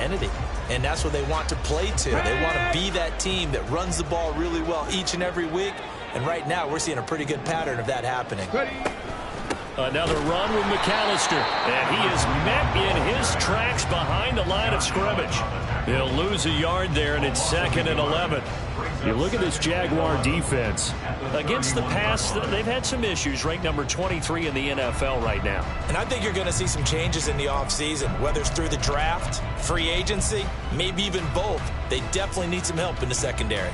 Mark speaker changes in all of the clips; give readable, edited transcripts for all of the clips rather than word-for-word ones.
Speaker 1: identity. And that's what they want to play to. They want to be that team that runs the ball really well each and every week. And right now, we're seeing a pretty good pattern of that happening.
Speaker 2: Another run with McAllister. And he is met in his tracks behind the line of scrimmage. He'll lose a yard there, and it's 2nd and 11. You look at this Jaguar defense. Against the pass, they've had some issues, ranked number 23 in the NFL right now.
Speaker 1: And I think you're going to see some changes in the offseason, whether it's through the draft, free agency, maybe even both. They definitely need some help in the secondary.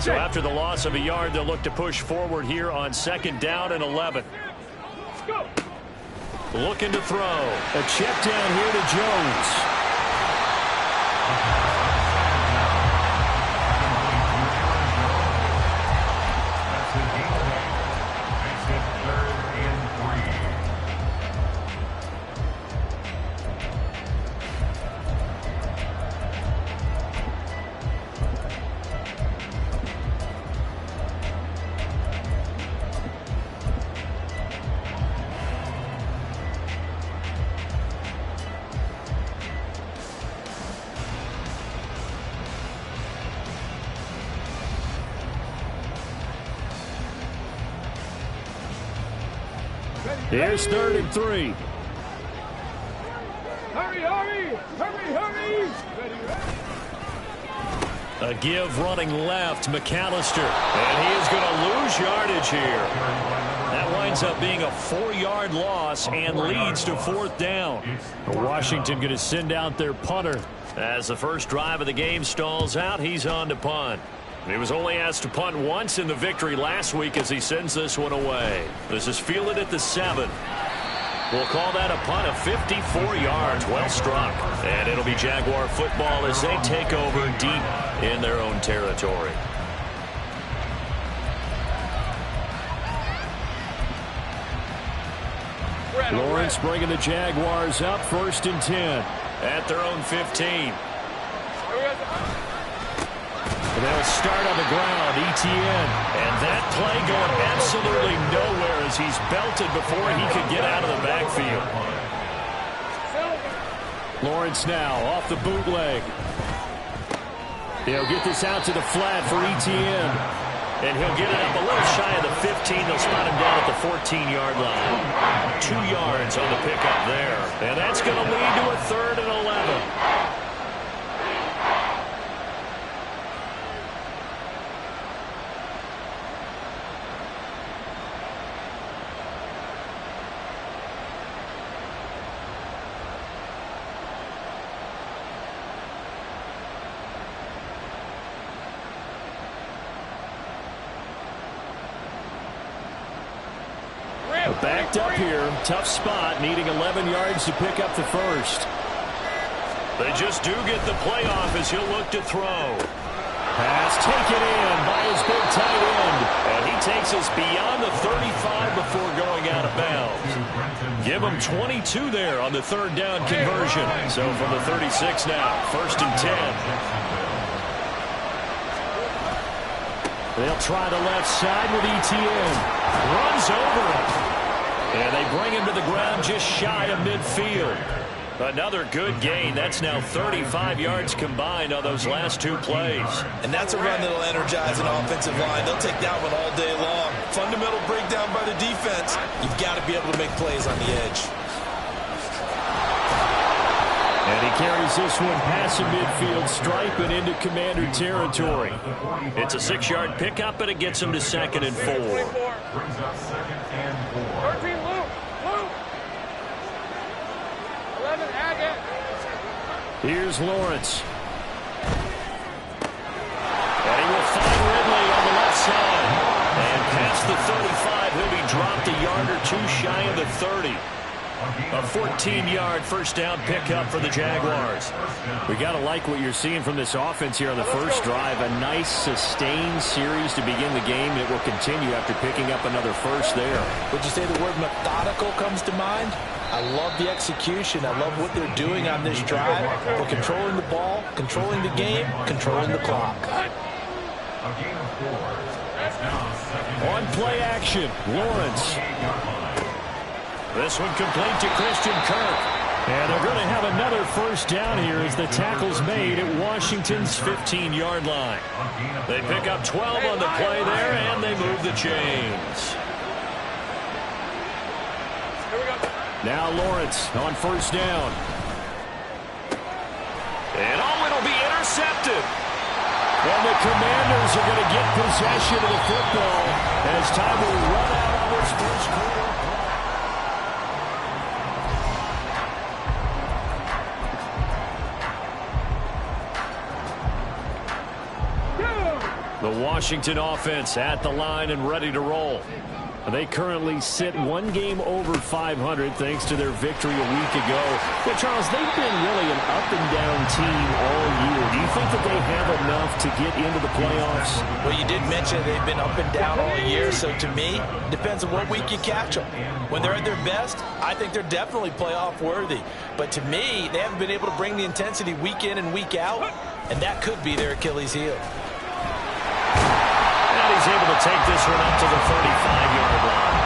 Speaker 2: So after the loss of a yard, they'll look to push forward here on 2nd down and 11.
Speaker 3: Let's go.
Speaker 2: Looking to throw. A check down here to Jones. Here's 3rd and 3.
Speaker 3: Hurry, hurry, hurry, hurry.
Speaker 2: A give running left, McAllister. And he is going to lose yardage here. That winds up being a 4-yard loss and leads to 4th down. Washington going to send out their punter. As the first drive of the game stalls out, he's on to punt. He was only asked to punt once in the victory last week as he sends this one away. This is fielded at the 7. We'll call that a punt of 54 yards. Well struck. And it'll be Jaguar football as they take over deep in their own territory. Lawrence bringing the Jaguars up 1st and 10 at their own 15. They'll start on the ground, Etienne. And that play going absolutely nowhere as he's belted before he could get out of the backfield. Lawrence now off the bootleg. He'll get this out to the flat for Etienne. And he'll get it up a little shy of the 15. They'll spot him down at the 14-yard line. 2 yards on the pickup there. And that's going to lead to a 3rd and 11. Backed up here. Tough spot. Needing 11 yards to pick up the first. They just do get the playoff as he'll look to throw. Pass taken in by his big tight end. And he takes us beyond the 35 before going out of bounds. Give him 22 there on the 3rd down conversion. So from the 36 now. 1st and 10. They'll try the left side with Etienne. Runs over him. And they bring him to the ground just shy of midfield. Another good gain. That's now 35 yards combined on those last 2 plays.
Speaker 1: And that's a run that'll energize an offensive line. They'll take that one all day long. Fundamental breakdown by the defense. You've got to be able to make plays on the edge.
Speaker 2: And he carries this one past the midfield stripe and into Commander territory. It's a 6-yard pickup, but it gets him to 2nd and 4.
Speaker 3: Brings up 2nd and 4. 13, Luke. 11, Agate.
Speaker 2: Here's Lawrence. And he will find Ridley on the left side. And past the 35, he'll be dropped a yard or 2 shy of the 30. A 14-yard first down pickup for the Jaguars. We got to like what you're seeing from this offense here on the first drive. A nice, sustained series to begin the game, and it will continue after picking up another first there.
Speaker 1: Would you say the word methodical comes to mind? I love the execution. I love what they're doing on this drive. We're controlling the ball, controlling the game, controlling the clock.
Speaker 2: On play action, Lawrence. This one complete to Christian Kirk. And they're going to have another first down here as the tackle's made at Washington's 15-yard line. They pick up 12 on the play there, and they move the chains. Now Lawrence on first down. And it'll be intercepted. And the Commanders are going to get possession of the football as time will run out on this first quarter. The Washington offense at the line and ready to roll. They currently sit one game over 500 thanks to their victory a week ago. But Charles, they've been really an up-and-down team all year. Do you think that they have enough to get into the playoffs?
Speaker 1: Well, you did mention they've been up and down all year, so to me, it depends on what week you catch them. When they're at their best, I think they're definitely playoff-worthy. But to me, they haven't been able to bring the intensity week in and week out, and that could be their Achilles heel.
Speaker 2: He's able to take this one up to the 35-yard line.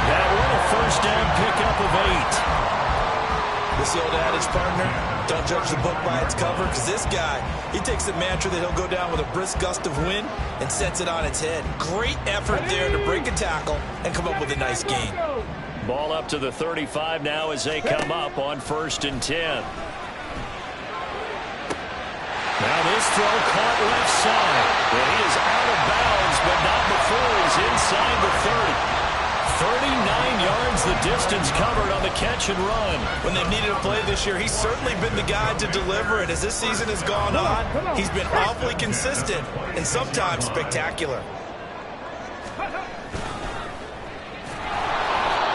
Speaker 2: That one a first down pickup of 8.
Speaker 1: This old adage, partner, don't judge the book by its cover, because this guy, he takes the mantra that he'll go down with a brisk gust of wind and sets it on its head. Great effort there to break a tackle and come up with a nice gain.
Speaker 2: Ball up to the 35 now as they come up on 1st and 10. Now this throw caught left side. And he is out of bounds, but not before he's inside the 30. 39 yards the distance covered on the catch and run.
Speaker 1: When they've needed a play this year, he's certainly been the guy to deliver it. As this season has gone on, he's been awfully consistent and sometimes spectacular.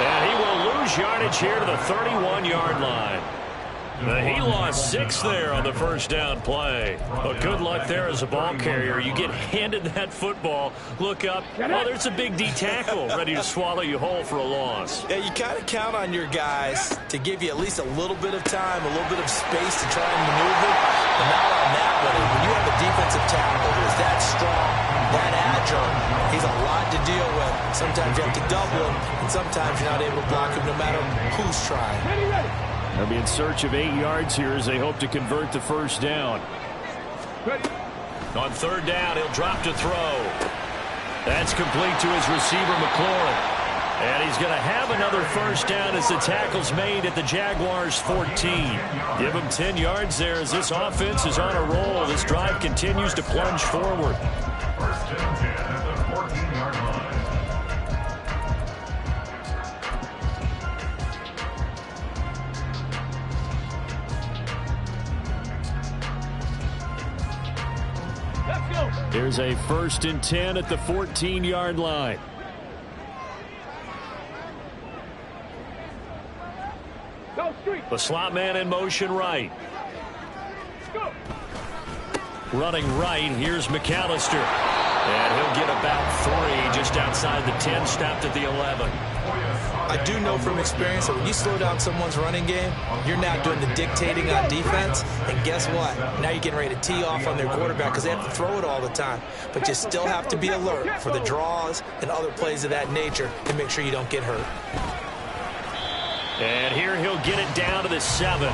Speaker 2: And he will lose yardage here to the 31-yard line. He lost 6 there on the first down play. But good luck there as a ball carrier. You get handed that football, look up, oh, there's a big D tackle ready to swallow you whole for a loss.
Speaker 1: Yeah, you kind of count on your guys to give you at least a little bit of time, a little bit of space to try and maneuver. But not on that one. When you have a defensive tackle who is that strong, that agile, he's a lot to deal with. Sometimes you have to double him, and sometimes you're not able to block him no matter who's trying.
Speaker 2: They'll be in search of 8 yards here as they hope to convert the first down. On 3rd down, he'll drop to throw. That's complete to his receiver, McLaurin. And he's going to have another first down as the tackle's made at the Jaguars' 14. Give him 10 yards there as this offense is on a roll. This drive continues to plunge forward.
Speaker 3: 1st and 10 at the 14-yard line.
Speaker 2: Here's a 1st and 10 at the 14-yard line. The slot man in motion right. Running right, here's McAllister. And he'll get about 3 just outside the 10, stopped at the 11.
Speaker 1: I do know from experience that when you slow down someone's running game, you're now doing the dictating on defense. And guess what? Now you're getting ready to tee off on their quarterback because they have to throw it all the time. But you still have to be alert for the draws and other plays of that nature to make sure you don't get hurt.
Speaker 2: And here he'll get it down to the 7.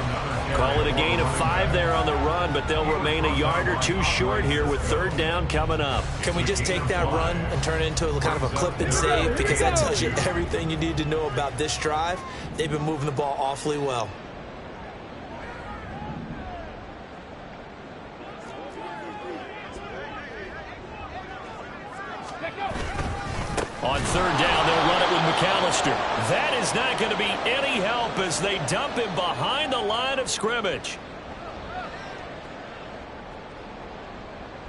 Speaker 2: Call it a gain of 5 there on the run, but they'll remain a yard or 2 short here with 3rd down coming up.
Speaker 1: Can we just take that run and turn it into a kind of a clip and save? Because that tells you everything you need to know about this drive. They've been moving the ball awfully well.
Speaker 2: On 3rd down, they'll run it with McAllister. That is not going to be any help as they dump him behind the line of scrimmage.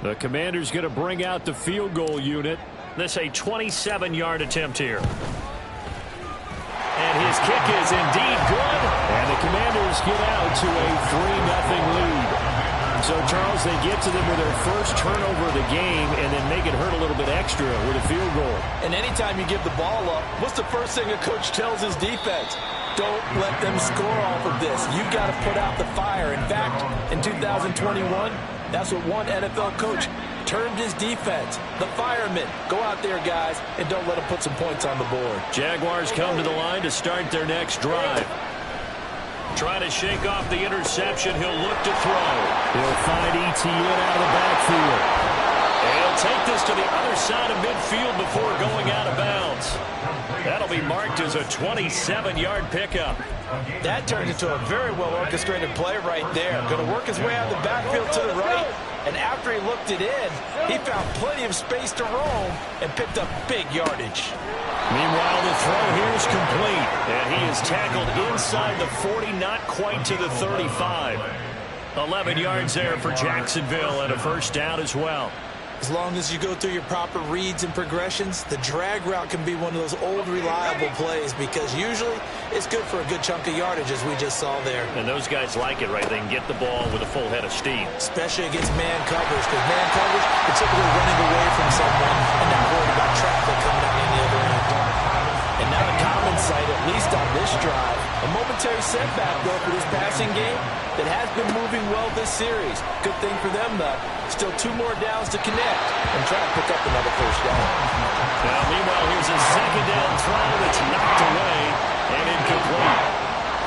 Speaker 2: The Commanders going to bring out the field goal unit. This a 27-yard attempt here. And his kick is indeed good. And the Commanders get out to a 3-0 lead. So, Charles, they get to them with their first turnover of the game and then make it hurt a little bit extra with a field goal.
Speaker 1: And anytime you give the ball up, what's the first thing a coach tells his defense? Don't let them score off of this. You've got to put out the fire. In fact, in 2021, that's what one NFL coach termed his defense. The firemen. Go out there, guys, and don't let them put some points on the board.
Speaker 2: Jaguars come to the line to start their next drive. Trying to shake off the interception. He'll look to throw. He'll find Etienne out of the backfield. And he'll take this to the other side of midfield before going out of bounds. That'll be marked as a 27-yard pickup.
Speaker 1: That turned into a very well-orchestrated play right there. Going to work his way out of the backfield to the right, and after he looked it in, he found plenty of space to roam and picked up big yardage.
Speaker 2: Meanwhile, the throw here is complete, and he is tackled inside the 40, not quite to the 35. 11 yards there for Jacksonville, and a first down as well.
Speaker 1: As long as you go through your proper reads and progressions, the drag route can be one of those old reliable plays because usually it's good for a good chunk of yardage, as we just saw there.
Speaker 2: And those guys like it, right? They can get the ball with a full head of steam.
Speaker 1: Especially against man coverage, because man coverage, you're typically running away from someone and not worried about traffic coming out on the other end. And now a common sight, at least on this drive. A momentary setback, though, for this passing game that has been moving well this series. Good thing for them, though. Still 2 more downs to connect and try to pick up another first down.
Speaker 2: Now, meanwhile, here's a second down throw that's knocked away and incomplete.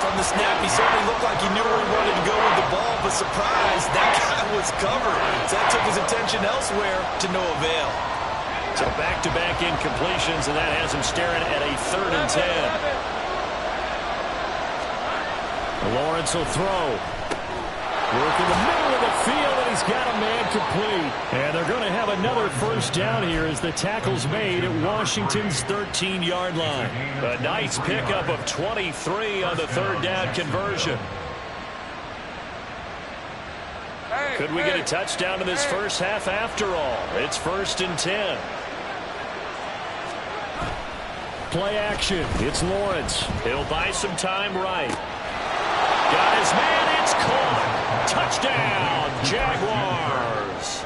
Speaker 1: From the snap, he certainly looked like he knew where he wanted to go with the ball, but surprise, that guy was covered. So that took his attention elsewhere to no avail.
Speaker 2: So back-to-back incompletions, and that has him staring at a 3rd and 10. Lawrence will throw. Work in the middle of the field, and he's got a man complete. And they're going to have another first down here as the tackle's made at Washington's 13-yard line. A nice pickup of 23 on the 3rd down conversion. Could we get a touchdown in this first half after all? It's 1st and 10. Play action. It's Lawrence. He'll buy some time right. Got his man. It's caught. Touchdown, Jaguars.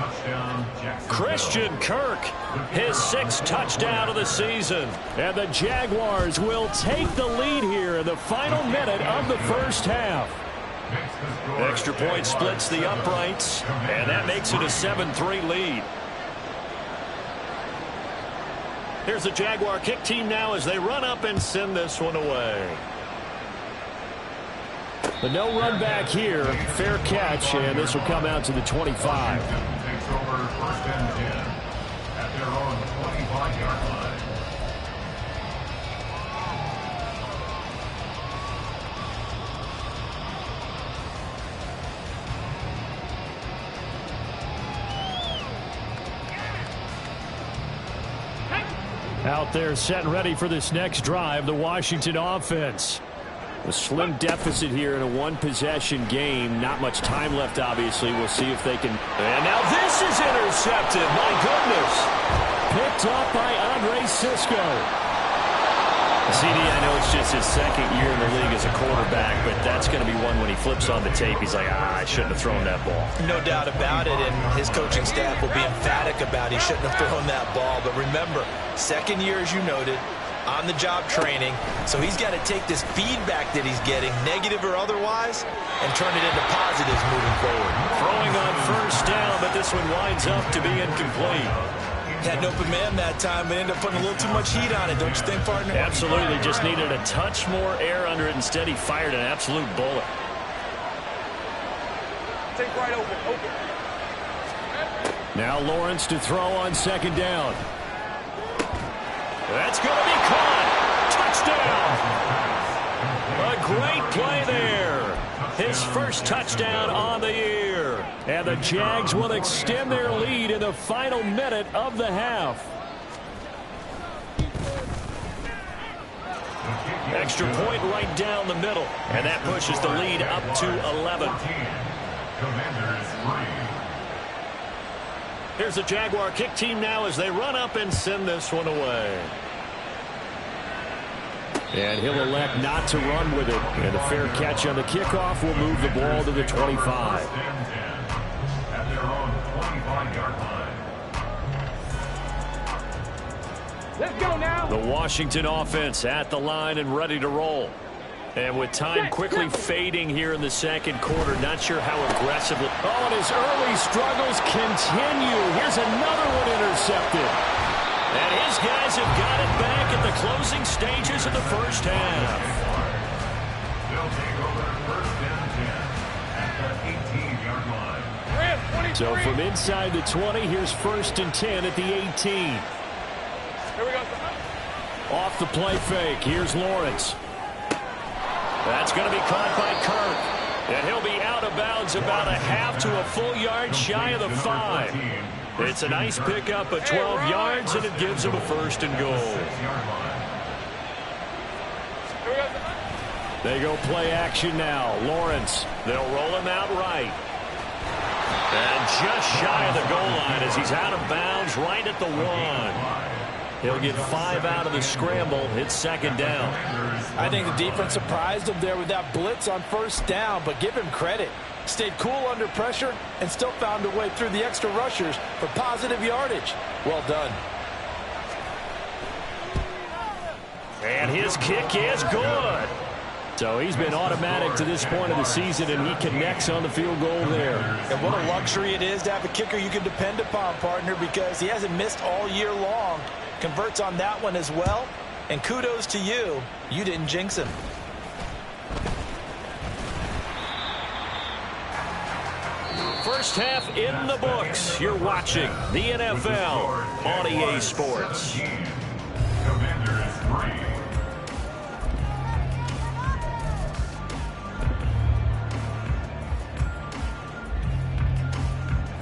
Speaker 2: Christian Kirk, his 6th touchdown of the season. And the Jaguars will take the lead here in the final minute of the first half. Extra point splits the uprights, and that makes it a 7-3 lead. Here's the Jaguar kick team now as they run up and send this one away. But no run back here. Fair catch, and this will come out to the 25.
Speaker 3: Takes over 1st and 10 at their own 25-yard line.
Speaker 2: Out there set and ready for this next drive, the Washington offense. A slim deficit here in a 1-possession game. Not much time left, obviously. We'll see if they can. And now this is intercepted. My goodness. Picked up by Andre Cisco. CD, I know it's just his 2nd year in the league as a quarterback, but that's going to be one when he flips on the tape. He's like, I shouldn't have thrown that ball.
Speaker 1: No doubt about it, and his coaching staff will be emphatic about he shouldn't have thrown that ball. But remember, 2nd year, as you noted, on-the-job training, so he's got to take this feedback that he's getting, negative or otherwise, and turn it into positives moving forward.
Speaker 2: Throwing on first down, but this one winds up to be incomplete.
Speaker 1: Had an open man that time, but ended up putting a little too much heat on it, don't you think, partner?
Speaker 2: Absolutely. Just needed a touch more air under it. Instead, he fired an absolute bullet.
Speaker 3: Take right open.
Speaker 2: Now Lawrence to throw on 2nd down. That's going to be caught. Touchdown. A great play there. His 1st touchdown on the year. And the Jags will extend their lead in the final minute of the half. Extra point right down the middle. And that pushes the lead up to 11. Here's the Jaguar kick team now as they run up and send this one away. And he'll elect not to run with it. And a fair catch on the kickoff will move the ball to the 25.
Speaker 3: At their own 25-yard line.
Speaker 4: Let's go now.
Speaker 2: The Washington offense at the line and ready to roll. And with time quickly fading here in the 2nd quarter, not sure how aggressively. Oh, and his early struggles continue. Here's another one intercepted. And his guys have got it back at the closing stages of the first half.
Speaker 3: They'll take over
Speaker 2: So from inside the 20, here's 1st and 10 at the 18.
Speaker 4: Here we go.
Speaker 2: Off the play fake. Here's Lawrence. That's going to be caught by Kirk. And he'll be out of bounds about a half to a full yard shy of the 5. It's a nice pickup of 12 yards, and it gives him a 1st and goal. They go play action now. Lawrence. They'll roll him out right. And just shy of the goal line as he's out of bounds right at the 1. He'll get 5 out of the scramble. It's 2nd down.
Speaker 1: I think the defense surprised him there with that blitz on 1st down, but give him credit. Stayed cool under pressure and still found a way through the extra rushers for positive yardage. Well done.
Speaker 2: And his kick is good. So he's been automatic to this point of the season, and he connects on the field goal there.
Speaker 1: And what a luxury it is to have a kicker you can depend upon, partner, because he hasn't missed all year long. Converts on that one as well. And kudos to you. You didn't jinx him.
Speaker 2: First half in the books. You're watching the NFL on EA Sports.
Speaker 3: Commanders 3.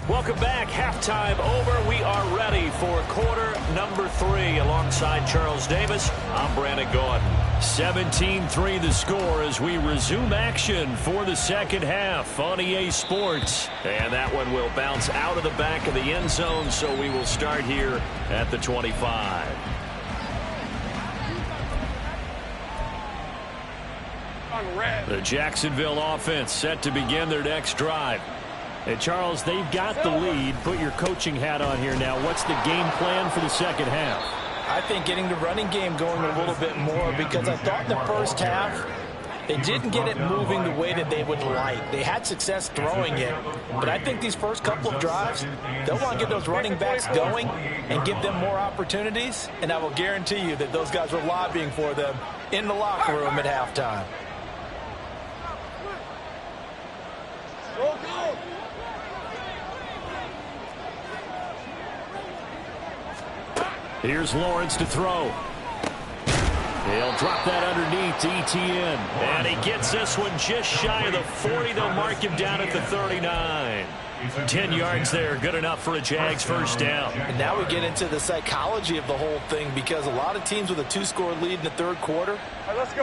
Speaker 2: Welcome back. Halftime over. We are ready for quarter number 3. Alongside Charles Davis, I'm Brandon Gaudin. 17-3 the score as we resume action for the second half on EA Sports. And that one will bounce out of the back of the end zone, so we will start here at the 25. The Jacksonville offense set to begin their next drive. And Charles, they've got the lead. Put your coaching hat on here now. What's the game plan for the second half?
Speaker 1: I think getting the running game going a little bit more, because I thought in the first half they didn't get it moving the way that they would like. They had success throwing it, but I think these first couple of drives, they'll want to get those running backs going and give them more opportunities, and I will guarantee you that those guys were lobbying for them in the locker room at halftime.
Speaker 2: Here's Lawrence to throw. He'll drop that underneath to Etienne. And he gets this one just shy of the 40. They'll mark him down at the 39. 10 yards there, good enough for a Jags first down.
Speaker 1: And now we get into the psychology of the whole thing, because a lot of teams with a 2-score lead in the third quarter,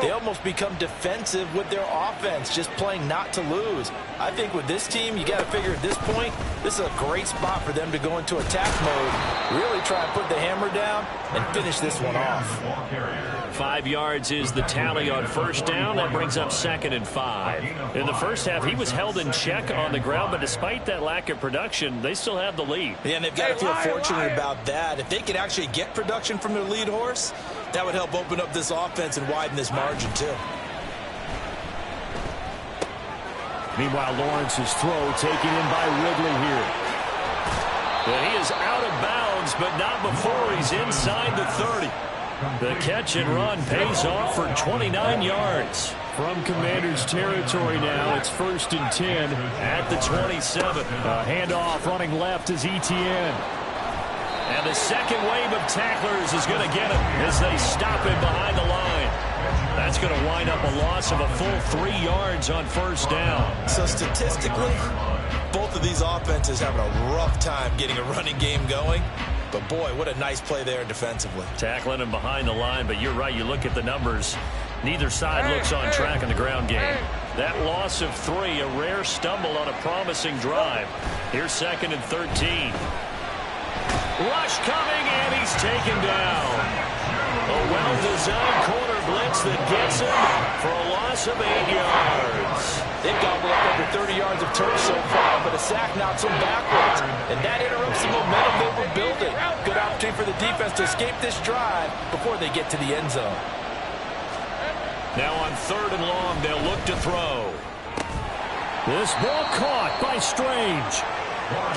Speaker 1: they almost become defensive with their offense, just playing not to lose. I think with this team, you got to figure at this point, this is a great spot for them to go into attack mode, really try and put the hammer down and finish this one off.
Speaker 2: 5 yards is the tally on first down. That brings up 2nd and 5. In the first half, he was held in check on the ground, but despite that lack of production, they still have the lead.
Speaker 1: Yeah, and they've got to feel fortunate about that. If they could actually get production from their lead horse, that would help open up this offense and widen this margin too.
Speaker 2: Meanwhile, Lawrence's throw taken in by Ridley here. And he is out of bounds, but not before he's inside the 30. The catch and run pays off for 29 yards. From Commanders territory now, it's 1st and 10 at the 27. A handoff running left is Etienne. And the second wave of tacklers is going to get him as they stop him behind the line. That's going to wind up a loss of a full 3 yards on first down.
Speaker 1: So statistically, both of these offenses having a rough time getting a running game going. But boy, what a nice play there defensively.
Speaker 2: Tackling him behind the line, but you're right, you look at the numbers. Neither side looks on track in the ground game. That loss of 3, a rare stumble on a promising drive. Here's 2nd and 13. Rush coming, and he's taken down. A well-designed corner blitz that gets him for a loss of 8 yards.
Speaker 1: They've gobbled up over 30 yards of turf so far, but a sack knocks them backwards. And that interrupts the momentum they were building. Good opportunity for the defense to escape this drive before they get to the end zone.
Speaker 2: Now on 3rd and long, they'll look to throw. This ball caught by Strange.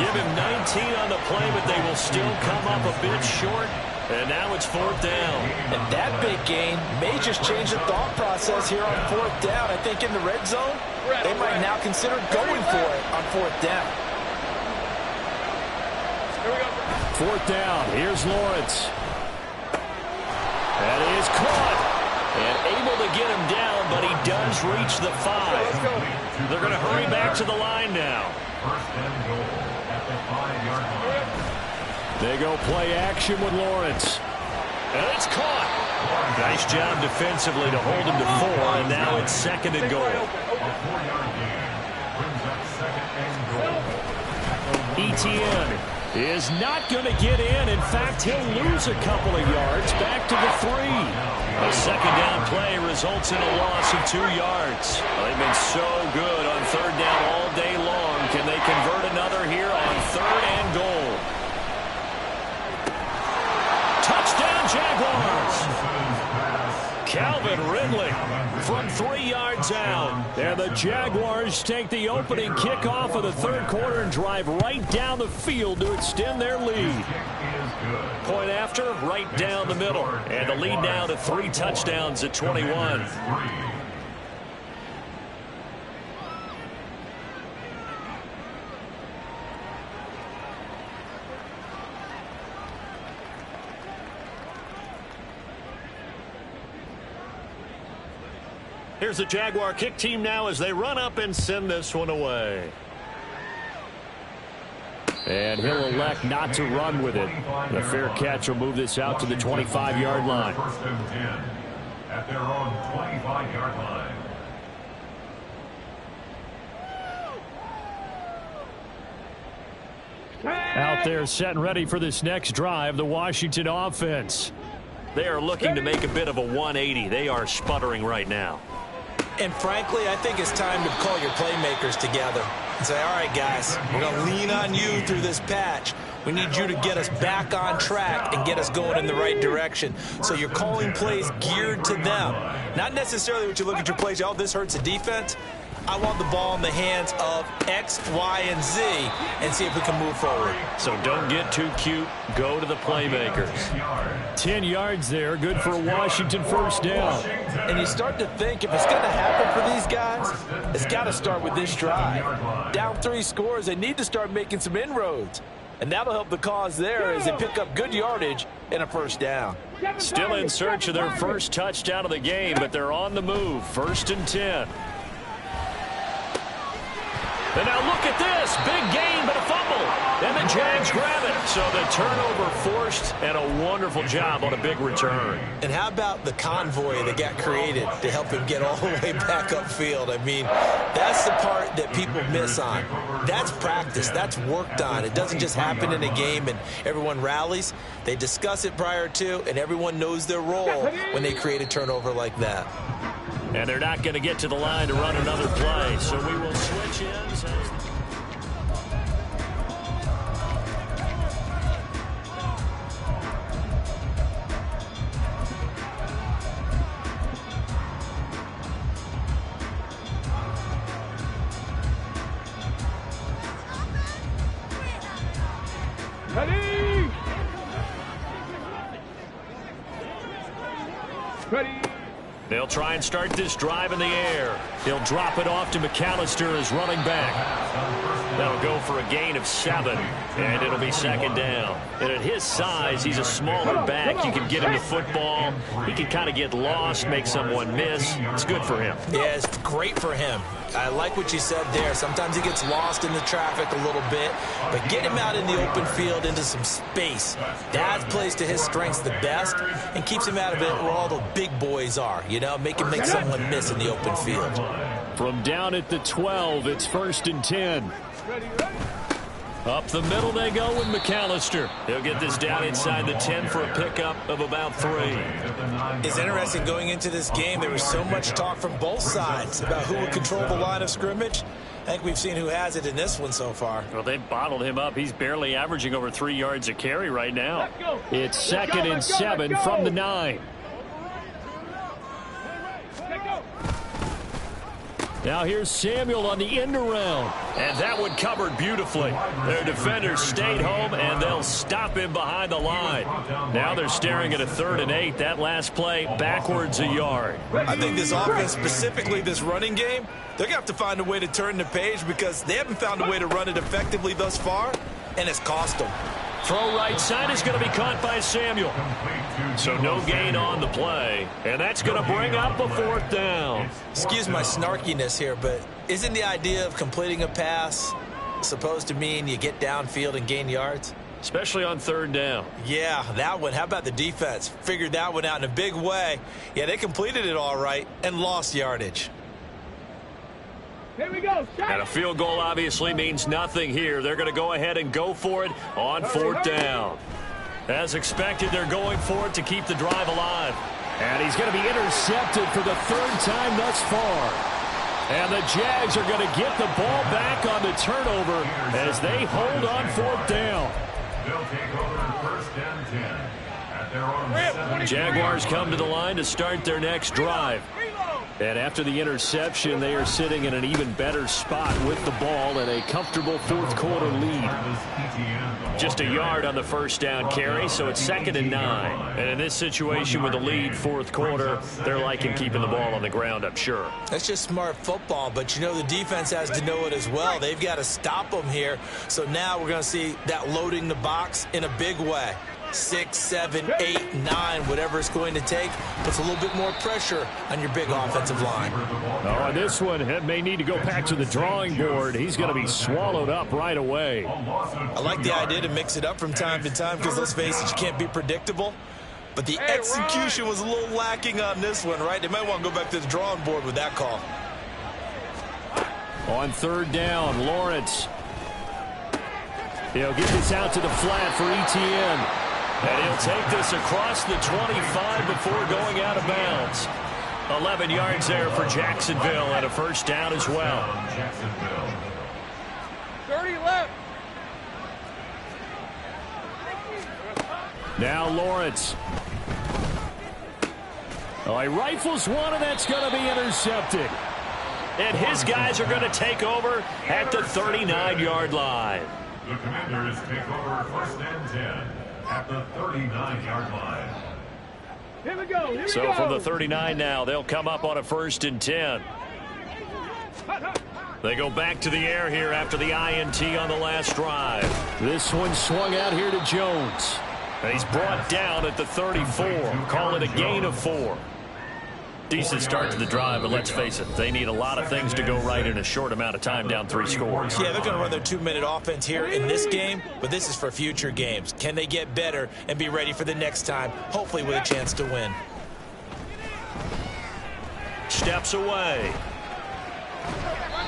Speaker 2: Give him 19 on the play, but they will still come up a bit short. And now it's 4th down.
Speaker 1: And that big gain may just change the thought process here on 4th down. I think in the red zone, they might now consider going for it on 4th down.
Speaker 2: Fourth down. Here's Lawrence. That is caught. And able to get him down, but he does reach the 5. They're going to hurry back to the line now.
Speaker 3: First and goal at the 5-yard line.
Speaker 2: They go play action with Lawrence. And it's caught. Nice job defensively to hold him to 4, and now it's second and goal.
Speaker 3: A 4-yard gain brings up second and goal.
Speaker 2: Etienne is not going to get in. In fact, he'll lose a couple of yards back to the 3. A second down play results in a loss of 2 yards. Well, they've been so good on third down all day long. Can they convert another here on third and goal? Touchdown, Jaguars! Calvin Ridley from 3 yards out. And the Jaguars take the opening kickoff of the third quarter and drive right down the field to extend their lead. Point after, right down the middle. And the lead now to 3 touchdowns at 21. Here's the Jaguar kick team now as they run up and send this one away. And he'll elect not to run with it. The fair catch will move this out to the 25-yard line.
Speaker 3: First and 10 at their own 25-yard line.
Speaker 2: Out there set and ready for this next drive, the Washington offense. They are looking to make a bit of a 180. They are sputtering right now.
Speaker 1: And frankly, I think it's time to call your playmakers together and say, all right, guys, we're going to lean on you through this patch. We need you to get us back on track and get us going in the right direction. So you're calling plays geared to them. Not necessarily what you look at your plays, oh, this hurts the defense. I want the ball in the hands of X, Y, and Z and see if we can move forward.
Speaker 2: So don't get too cute. Go to the playmakers. 10 yards there. Good for a Washington first down.
Speaker 1: And you start to think if it's going to happen for these guys, it's got to start with this drive. Down 3 scores, they need to start making some inroads. And that'll help the cause there as they pick up good yardage and a first down.
Speaker 2: Still in search of their first touchdown of the game, but they're on the move. First and 10. And now look at this. Big gain, but a fumble. And the Jags grab it. So the turnover forced and a wonderful job on a big return.
Speaker 1: And how about the convoy that got created to help him get all the way back upfield? I mean, that's the part that people miss on. That's practice. That's worked on. It doesn't just happen in a game and everyone rallies. They discuss it prior to, and everyone knows their role when they create a turnover like that.
Speaker 2: And they're not going to get to the line to run another play. So we will switch ends.
Speaker 4: Ready? Ready?
Speaker 2: They'll try and start this drive in the air. He'll drop it off to McAllister as running back. That'll go for a gain of 7, and it'll be second down. And at his size, he's a smaller back. You can get him the football. He can kind of get lost, make someone miss. It's good for him.
Speaker 1: Yeah, it's great for him. I like what you said there. Sometimes he gets lost in the traffic a little bit, but get him out in the open field into some space. That plays to his strengths the best and keeps him out of it where all the big boys are, you know, make him make someone miss in the open field.
Speaker 2: From down at the 12, it's first and 10. Up the middle they go with McAllister. He'll get this down inside the 10 for a pickup of about 3.
Speaker 1: It's interesting going into this game. There was so much talk from both sides about who would control the line of scrimmage. I think we've seen who has it in this one so far.
Speaker 2: Well, they've bottled him up. He's barely averaging over 3 yards a carry right now. It's second and 7 from the 9. Now here's Samuel on the end around. And that one covered beautifully. Their defenders stayed home, and they'll stop him behind the line. Now they're staring at a 3rd and 8. That last play, backwards a yard.
Speaker 1: I think this offense, specifically this running game, they're going to have to find a way to turn the page because they haven't found a way to run it effectively thus far, and it's cost them.
Speaker 2: Throw right side is going to be caught by Samuel. So no gain on the play. And that's going to bring up a 4th down.
Speaker 1: Excuse my snarkiness here, but isn't the idea of completing a pass supposed to mean you get downfield and gain yards?
Speaker 2: Especially on 3rd down.
Speaker 1: Yeah, that one. How about the defense? Figured that one out in a big way. Yeah, they completed it all right and lost yardage.
Speaker 4: Here we go.
Speaker 2: And a field goal obviously means nothing here. They're going to go ahead and go for it on 4th down. As expected, they're going for it to keep the drive alive. And he's going to be intercepted for the 3rd time thus far. And the Jags are going to get the ball back on the turnover as they hold on 4th down.
Speaker 3: They'll take over 1st and 10 at their own 7.
Speaker 2: Jaguars come to the line to start their next drive. And after the interception, they are sitting in an even better spot with the ball and a comfortable 4th quarter lead. Just a yard on the 1st down carry, so it's 2nd and 9. And in this situation with the lead 4th quarter, they're liking keeping the ball on the ground, I'm sure.
Speaker 1: That's just smart football, but you know the defense has to know it as well. They've got to stop them here. So now we're going to see that loading the box in a big way. 6, 7, 8, 9, whatever it's going to take, puts a little bit more pressure on your big offensive line.
Speaker 2: Oh, this one may need to go back to the drawing board. He's going to be swallowed up right away.
Speaker 1: I like the idea to mix it up from time to time because, let's face it, you can't be predictable. But the execution was a little lacking on this one, right? They might want to go back to the drawing board with that call.
Speaker 2: On 3rd down, Lawrence. He'll get this out to the flat for Etienne. And he'll take this across the 25 before going out of bounds. 11 yards there for Jacksonville and a 1st down as well.
Speaker 4: 30 left.
Speaker 2: Now Lawrence. Oh, he rifles one, and that's going to be intercepted. And his guys are going to take over at the 39-yard line.
Speaker 3: The Commanders take over 1st and 10 at the 39-yard line.
Speaker 4: Here we go. Here we
Speaker 2: So
Speaker 4: go.
Speaker 2: from the 39 now, they'll come up on a 1st and 10. They go back to the air here after the INT on the last drive. This one swung out here to Jones. And he's brought down at the 34. Call it a gain of 4. Decent start to the drive, but let's face it, they need a lot of things to go right in a short amount of time, down 3 scores.
Speaker 1: Yeah, they're going to run their 2-minute offense here in this game, but this is for future games. Can they get better and be ready for the next time, hopefully with a chance to win?
Speaker 2: Steps away.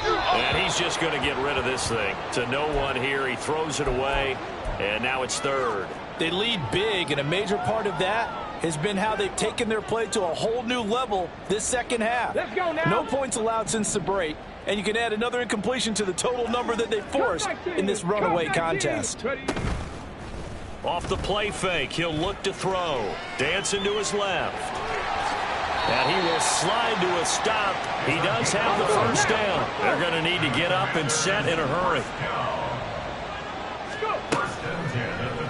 Speaker 2: And he's just going to get rid of this thing. To no one here, he throws it away, and now it's 3rd.
Speaker 1: They lead big, and a major part of that has been how they've taken their play to a whole new level this second half.
Speaker 4: Let's go now.
Speaker 1: No points allowed since the break, and you can add another incompletion to the total number that they forced in this runaway contest.
Speaker 2: Off the play fake, he'll look to throw. Dancing to his left. And he will slide to a stop. He does have the 1st down. They're going to need to get up and set in a hurry.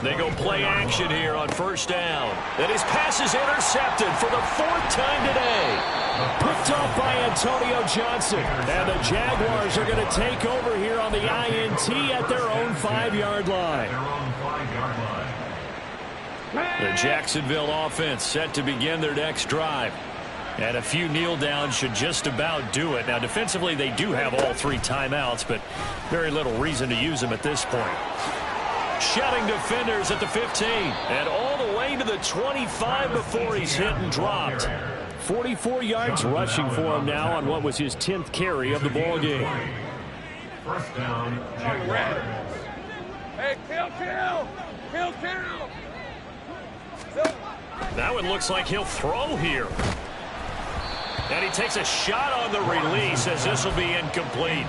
Speaker 2: They go play action here on 1st down. And his pass is intercepted for the 4th time today. Picked off by Antonio Johnson. And the Jaguars are going to take over here on the INT at their own 5-yard line. The Jacksonville offense set to begin their next drive. And a few kneel downs should just about do it. Now, defensively, they do have all 3 timeouts, but very little reason to use them at this point. Shutting defenders at the 15. And all the way to the 25 before he's hit and dropped. 44 yards rushing for him now on what was his 10th carry of the ball game.
Speaker 3: 1st down, Jaguars.
Speaker 4: Hey, kill.
Speaker 2: That one looks like he'll throw here. And he takes a shot on the release as this will be incomplete.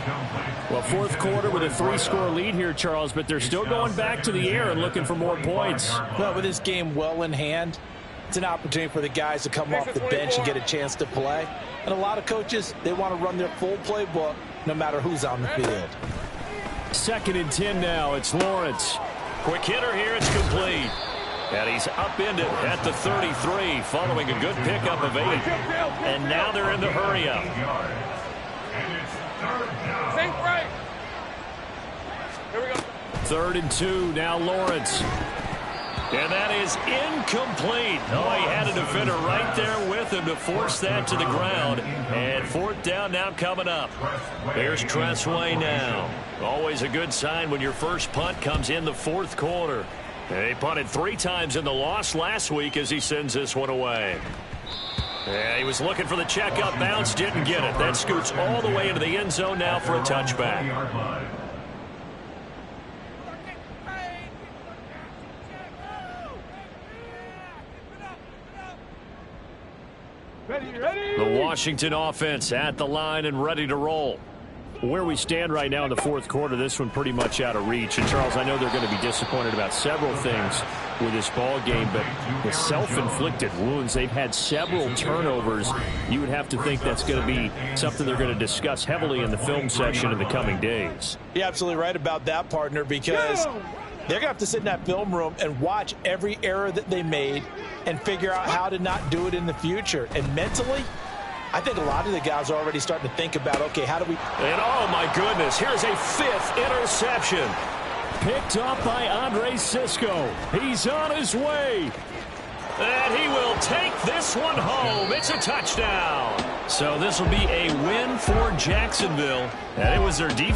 Speaker 2: Well, 4th quarter with a 3-score lead here, Charles, but they're still going back to the air and looking for more points.
Speaker 1: Well, with this game well in hand, it's an opportunity for the guys to come off the bench and get a chance to play. And a lot of coaches, they want to run their full playbook no matter who's on the field.
Speaker 2: 2nd and 10 now. It's Lawrence. Quick hitter here. It's complete. And he's upended at the 33 following a good pickup of 8. And now they're in the hurry-up.
Speaker 4: Think right. Here we go.
Speaker 2: 3rd and 2. Now Lawrence. And that is incomplete. Oh, he had a defender right there with him to force that to the ground. And 4th down now coming up. Here's Tressway now. Always a good sign when your first punt comes in the 4th quarter. He punted 3 times in the loss last week as he sends this one away. Yeah, he was looking for the checkup bounce, didn't get it. That scoots all the way into the end zone now for a touchback. The Washington offense at the line and ready to roll. Where we stand right now in the 4th quarter, this one pretty much out of reach. And, Charles, I know they're going to be disappointed about several things with this ball game, but the self-inflicted wounds, they've had several turnovers. You would have to think that's going to be something they're going to discuss heavily in the film section in the coming days.
Speaker 1: You're absolutely right about that, partner, because they're going to have to sit in that film room and watch every error that they made and figure out how to not do it in the future. And mentally, I think a lot of the guys are already starting to think about, okay, how do we...
Speaker 2: And, oh, my goodness, here's a 5th interception. Picked up by Andre Cisco. He's on his way. And he will take this one home. It's a touchdown. So this will be a win for Jacksonville. And it was their defense.